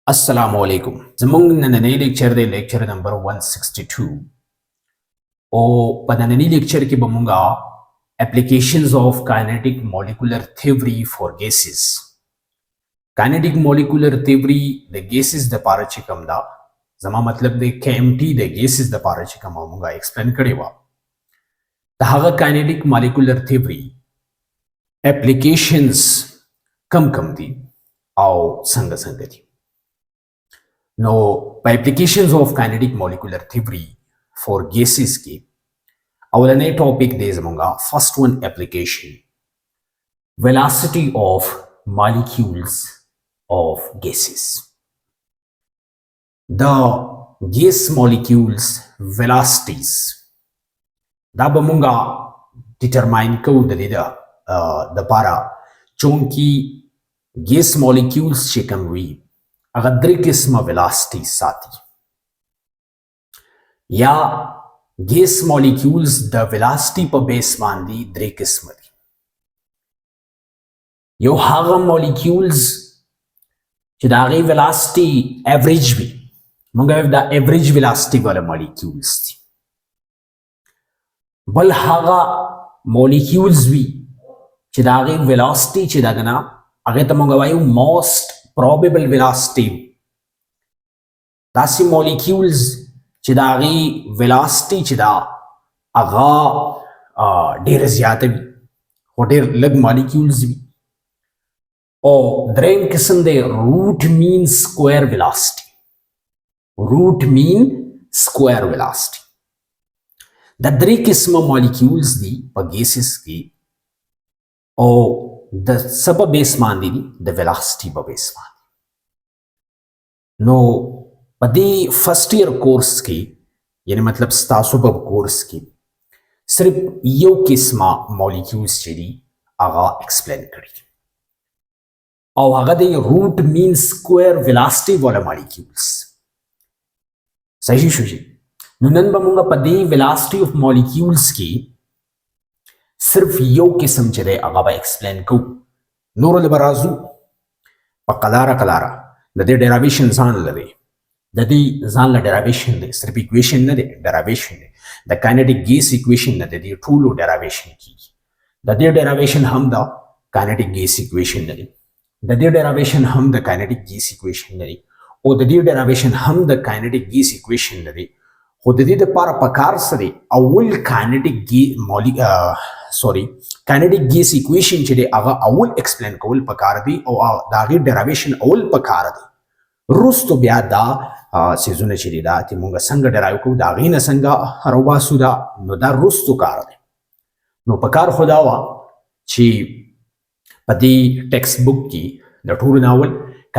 Assalamu alaikum. Zamung nanani lecture de lecture number 162. O pananani lecture ki bamunga applications of kinetic molecular theory for gases. Kinetic molecular theory the gases the parachikam da. Zama matlab de KMT the gases the parachikam bamunga explain karewa. The haga kinetic molecular theory applications kam di au sanga sangati. Now, by applications of kinetic molecular theory for gases ki, our topic is among first one application, velocity of molecules of gases. The gas molecules velocities. Da bamunga determine ko the para chunki gas molecules chekam we. अगर द्रि किस्म वेलोसिटी साथी या gas molecules the velocity पर बेस बांधी द्रि किस्म दी यो हागा मॉलिक्यूल्स चिदागी वेलोसिटी एवरेज भी मंगा द एवरेज वेलोसिटी वाले मॉलिक्यूल्स थी बल हागा मॉलिक्यूल्स भी चिदागी वेलोसिटी चिदागना अगर तमंगा वायु most probable velocity dasi molecules chidagi velocity chida aga der zyada bi hoder lag molecules bi o drain kisam de root mean square velocity the dri kisma molecules di pa gases ki o the sub base mandi the velocity ba base mandi no padi first year course ki yani matlab stasu ba course ki sirf yo kisma molecules chedi aga explain kari aw aga de root mean square velocity wala molecules sahi shuji nunan ba munga padi velocity of molecules ki सिर्फ यो किस्म चले अगाबा एक्सप्लेन को नूर अलबराजू पकलारा कलारा नदे डेरिवेशन जान लदे नदी जान ला डेरिवेशन दे सिर्फ इक्वेशन न दे डेरिवेशन दे द काइनेटिक गैस इक्वेशन न दे टूलो डेरिवेशन की नदे डेरिवेशन हम द काइनेटिक गैस इक्वेशन न दे नदे डेरिवेशन हम द काइनेटिक गैस इक्वेशन न दे ओ नदे डेरिवेशन हम द काइनेटिक गैस इक्वेशन न दे हो दे द पार पकार सरे अवल काइनेटिक गैस इक्वेशन चले आगा अवल एक्सप्लेन कवल पकार दी और दागे डेरिवेशन अवल पकार दी रुस्तो ब्या दा सिजुने चली दा ति मुंगा संग डेराइव को दागे न संगा हरवा सुदा नो दा रुस्तो कार दे नो पकार खुदावा ची पदी टेक्स्ट बुक की the tour novel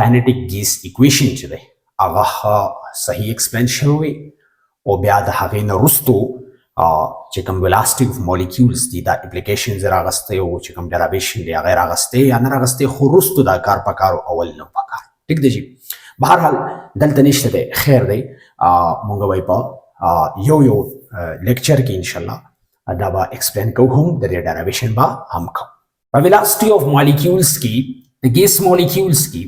kinetic gas equation चले आगा सही एक्सप्लेनेशन हुई और ब्या दा हागे न रुस्तो चिकम वेलोसिटी ऑफ मॉलिक्यूल्स दी दा एप्लीकेशन जरा गस्ते हो चिकम डेरिवेशन दे अगर गस्ते या न गस्ते खुरुस्त दा कार पकारो अवल न पकार ठीक दे जी बहरहाल दलत निश्चित दे खैर दे मुंगा वाई पा यो लेक्चर की इंशाल्लाह अदाबा एक्सप्लेन को हम द डेरिवेशन बा हम को वेलोसिटी ऑफ मॉलिक्यूल्स की द गैस मॉलिक्यूल्स की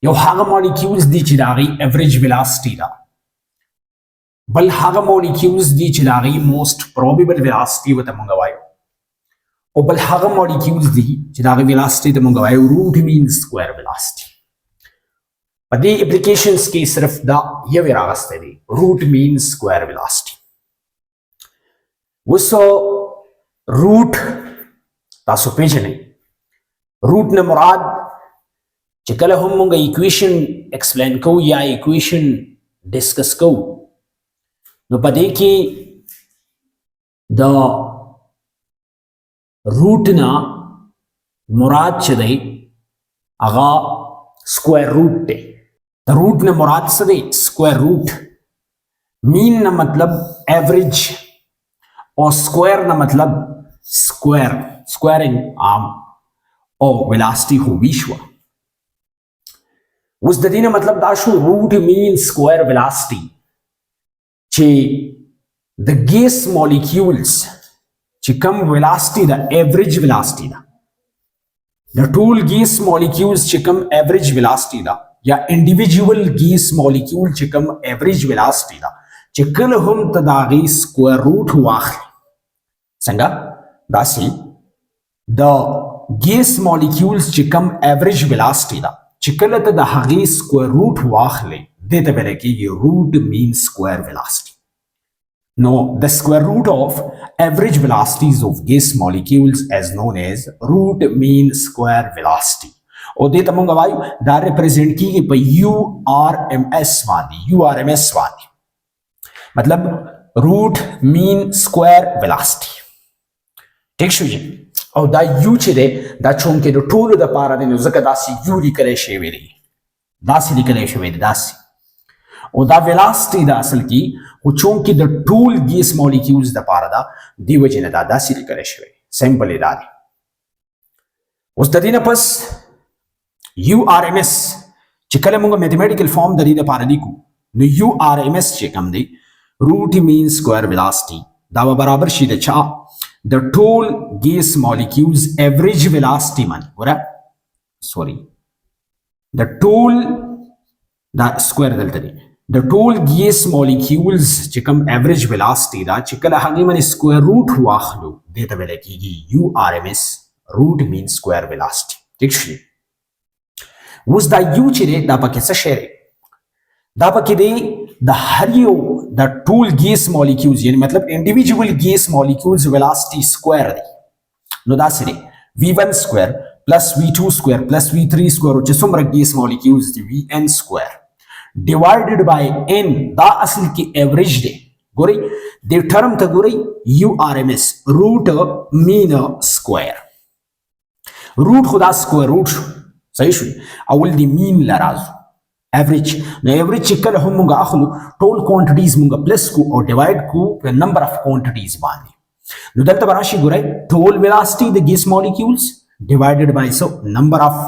यो हागा मॉलिक्यूल्स दी चिदागी एवरेज वेलोसिटी दा बल हागा मॉलिक्यूल्स दी चिदागी मोस्ट प्रोबेबल वेलोसिटी वत मंगवायो और बल हागा मॉलिक्यूल्स दी चिदागी वेलोसिटी त मंगवायो रूट मीन स्क्वायर वेलोसिटी पदी एप्लीकेशंस की सिर्फ दा ये वेरागस्ते दी रूट मीन स्क्वायर वेलोसिटी वसो रूट तासो पेजने रूट न मुराद चिकल हम मंगा इक्वेशन एक्सप्लेन को या इक्वेशन डिस्कस को no pade ki the root na murad chadai aga square root de the root na murad sadai square root mean na matlab average और square na matlab squaring arm और velocity हो विश्वा उस दीना मतलब दाशु root mean square velocity चे the gas molecules चे कम velocity दा average velocity दा the tool gas molecules चे कम average velocity दा یا انډیویډوال ګیس مالیکول چې کوم ایوریج ویلاسټي ده چې کله هم ته د هغې سکویر روټ واخلي څنګه داسې د ګیس مالیکولز چې کوم ایوریج ویلاسټي ده چې کله ته د هغې سکویر روټ واخلي دې ته ویل کېږي روټ مین سکویر ویلاسټي. No, the square root of average velocities of gas molecules is known as root mean square velocity. او دې ته مونږ وایو دا ریپرزینټ کیږي په URMS باندې URMS باندې مطلب روټ مین سکویر ویلاسټي. ٹھیک شو جی او دا یو چې دی دا چونکې د ټولو دپاره دی نو ځکه داسې یو لیکلی شوی دی داسې لیکلی شوی دی داسې او دا ویلاسټي دا اصل کې خو چونکې د ټول ګیس مالیکولز دپاره ده دې وجې نه دا داسې لیکلی شوی سمپل یې دا دی. اوس د دې نه پس URMS چې کله موږ میتھمیټیکل فارم د دې دپاره لیکو نو URMS چې کوم دی روټ مین سکویر ویلاسټي دا به برابر شي د چا د ټول ګیس مالیکولز ایوریج ویلاسټي باندې ګوره سوري د ټول دا سکویر دلته دی د ټول ګیس مالیکولز چې کوم ایوریج ویلاسټي دا چې کله هغې باندې سکویر روټ واخلو دې ته ویلی کېږي URMS روټ مین سکویر ویلاسټي. ٹھیک شي اوس دا یو چې دی دا پکې څه شی دی دا پکې دی د هر یو د ټول ګیس مالیکولز یعنی مطلب انډیویډوال ګیس مالیکولز ویلاسټي سکویر دی نو داسې دی V1 سکویر پلس V2 سکویر پلس V3 سکویر چې څومره ګیس مالیکولز دی VN سکویر divided by n دا اصل کې ایوریج دی ګورئ دې ټرم ته ګورئ URMS روټ مین سکویر روټ خو دا سکویر روټ شو صحیح شو اول دی مین لرازو ایوریج نو ایوریج چې کله هم موږ اخلو ټول کوانټیټیز موږ پلس کو او ډیوایډ کو په نمبر اف کوانټیټیز باندې نو دلته به راشي ګورئ ټول ویلاسټي د ګیس مالیکولز ډیوایډډ بای سو نمبر اف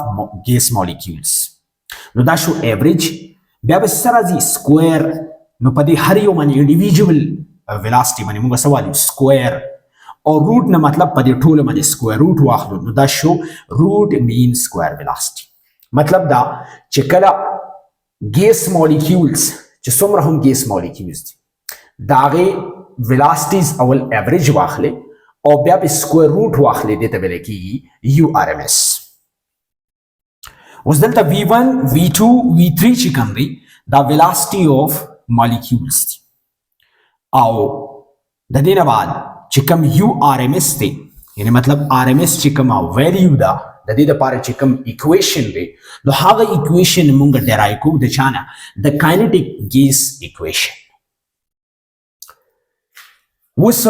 ګیس مالیکولز نو دا شو ایوریج بیا به سره راځي سکویر نو په دې هر یو باندې انډیویډوال ویلاسټي باندې موږ څه وایو سکویر او روټ نه مطلب په دې ټولو باندې سکویر روټ واخلو نو دا شو روټ مین سکویر ویلاسټي. مطلب دا چې کله ګیس مالیکولز چې څومره هم ګیس مالیکولز دي د هغې ویلاسټیز اول ایوریج واخلې او بیا په سکویر روټ واخلې دې ته ویلی کېږي URMS. اوس دلته V1 V2 V3 چې کوم دی دا ویلاسټي آف مالیکولز دي او د دې نه بعد چې کوم URMS دی یعنی مطلب RMS چې کومه ویلیو ده د دې دپاره چې کوم ایکویشن دی نو هغه ایکویشن موږ ډرایو کوو د چا نه د کاینټیک ګیس ایکویشن. اوس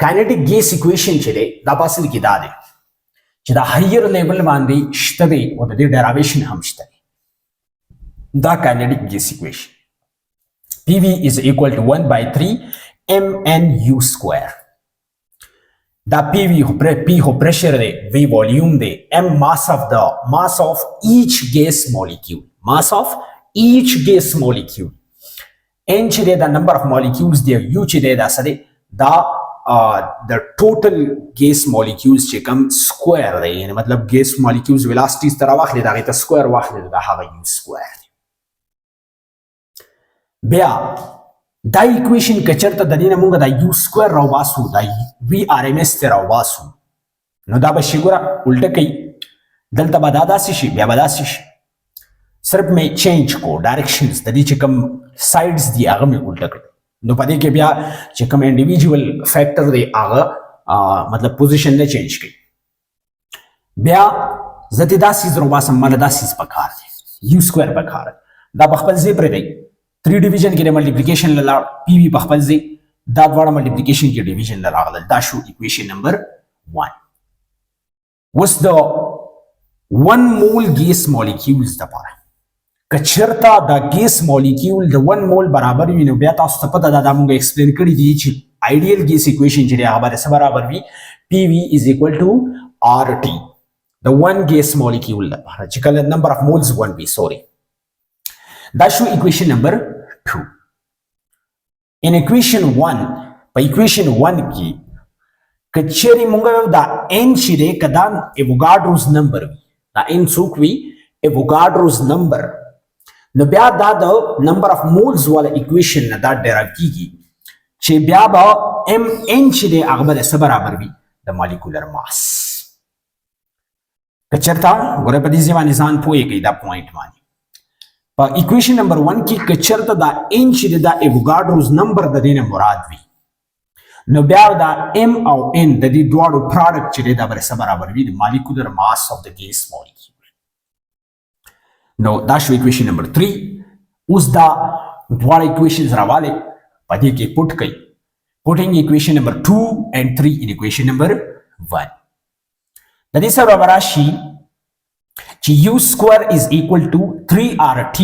کاینټیک ګیس ایکویشن چې دی دا په اصل کې دا دی چې دا هایر لیول باندې شته دی او د دې ډیرایویشن هم شته دی دا کاینټیک ګیس ایکویشن PV is equal to 1 by 3 MNU square دا PV P ho pressure دی V volume دی M mass of each gas molecule mass of each gas molecule N چې دی دا number of molecules دی U چې دی دا څه دی دا the total gas molecules چې کوم سکویر دی یعنی مطلب gas molecules velocities ته راواخلې د هغې ته سکویر واخلې دا هغه U سکویر دی. بیا دا ایکویشن که چېرته د دې نه موږ دا U سکویر راوباسو دا VRMS ته راوباسو نو دا به شي ګوره الټه کوي دلته به دا داسې شي بیا به داسې شي صرف مې چینج کو ډایرکشنز د دې چې کوم سایډز دي هغه مې الټه کړي نو په دې کې بیا چې کوم انډیویډوال فیکټر دی هغه مطلب پوزیشن نه چینج کوي. بیا زه دې دا سیز راوباسم ماله دا سیز پکار دی U سکویر پکار دی دا په خپل ځای پرېږدئ 3 ډیویژن کې د ملټیپلیکیشن له لاړ PV په خپل ځای دا دواړه ملټیپلیکیشن کې ډیویژن له راغلل دا شو ایکویشن نمبر 1. اوس د 1 مول ګیس مالیکولز دپاره که چېرته دا ګیس مالیکول د 1 مول برابر وي نو بیا تاسو ته پته ده دا موږ ایکسپلین کړي دي چې آیډیل ګیس ایکویشن چې دی هغه باندې څه برابر وي PV is equal to RT د 1 ګیس مالیکول لپاره چې کله نمبر اف مولز 1 وي سوري دا شو ایکویشن نمبر 2. ان ایکویشن 1 په ایکویشن 1 کې که چیرې موږ دا n چې دی که دا ایوګاډروز نمبر وي دا n څوک وي ایوګاډروز نمبر نو بیا دا د نمبر اف مولز والا اکویشن نه دا ډیرایو کیږي چې بیا به ام ان چې دی هغه به څه برابر وي د مالیکولر ماس. که چېرته ګوره په دې ځای باندې ځان پوهېږئ دا پوینټ باندې په اکویشن نمبر 1 کې که چېرته دا ان چې دی دا ایوګاډروز نمبر د دې نه مراد وي نو بیا دا ام او ان د دې دواړو پراډکټ چې دی دا به څه برابر وي د مالیکولر ماس اف د ګیس مالیکول. نو دا شو اکویشن نمبر 3. اوس دا دواړه اکویشنز راواله په دې کې پټ کړئ. putting equation number 2 and 3 in equation number 1. د دې سره راشي چې u square is equal to 3rt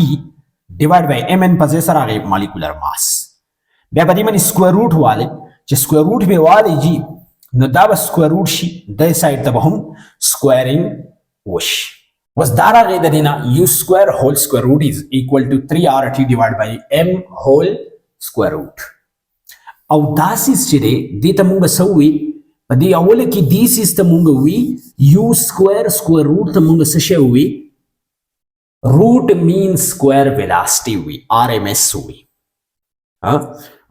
divided by mn په ځای سره هغه مالیکولر ماس. بیا په دې باندې سکوير روټ واله چې سکوير روټ به واله جی نو دا به سکوير روټ شي د سایډ ته به هم سکويرینګ وشي. was dara ge dadina u square whole square root is equal to 3rt divided by m whole square root. او dasis chide dita munga sawi padi awole ki disis ta munga wi u square root ta munga sashawi root means square velocity wi rms wi.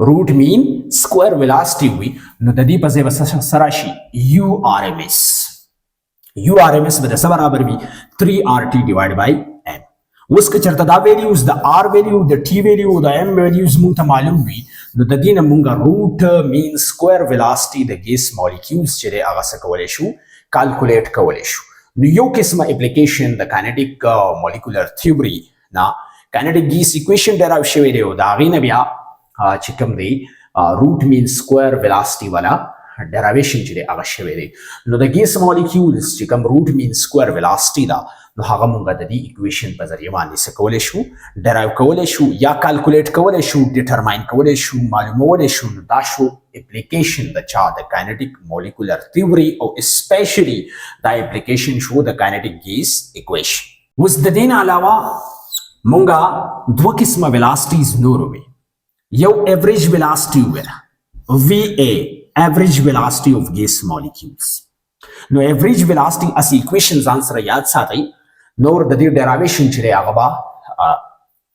Root mean square velocity wi no dadi paze sarashi urms. URMS with the barabar be 3RT divided by M. Uska charta da values, the R value, the T value, the M values muta malum vi. No the dina munga root means square velocity the gas molecules chire agasa kawaleshu calculate kawaleshu. No yo kisma application the kinetic molecular theory na kinetic gas equation derive shevede da agina bia chikam de root means square velocity wala derivation chide aga shevede. No the gas molecules chikam root means square velocity da no haga munga the equation pa zariya bani se kawaleshu derive kawaleshu ya calculate kawaleshu determine kawaleshu malumawaleshu da sho application the cha the kinetic molecular theory or especially the application show the kinetic gas equation. Was the din alawa munga dwa kisma velocities noruwe yow average velocity wera va average velocity of gas molecules. No average velocity as equations answer yaad sathi nor the derivation chire agaba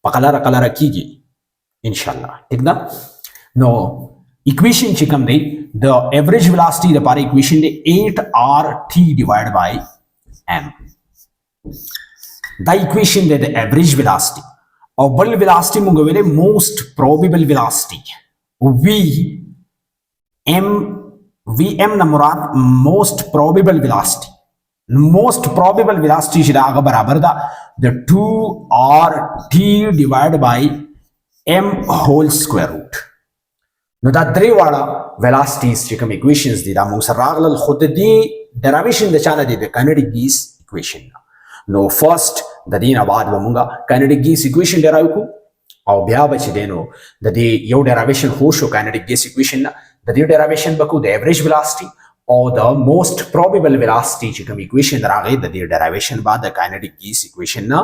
pakalara kigi inshallah ठीक ना. No equation chikam de the average velocity the par equation de 8rt divided by m. The equation de the average velocity or ball velocity mungavele most probable velocity Vm na murad most probable velocity. Most probable velocity shida aga barabar da the 2rt divided by m whole square root. No da dre wala velocities chikam equations di da mung saraglal khud di derivation da chala di the kinetic gas equation. No first da din abad munga kinetic gas equation derive ku او بیا بچ دینو د دې یو ډیرایویشن هو شو کینیټیک ګیس اکویشن د دې ډیرایویشن بکو د ایوریج ویلاسټي او د موست پروبیبل ویلاسټي چې کوم اکویشن راغی د دې ډیرایویشن بعد د کینیټیک ګیس اکویشن نه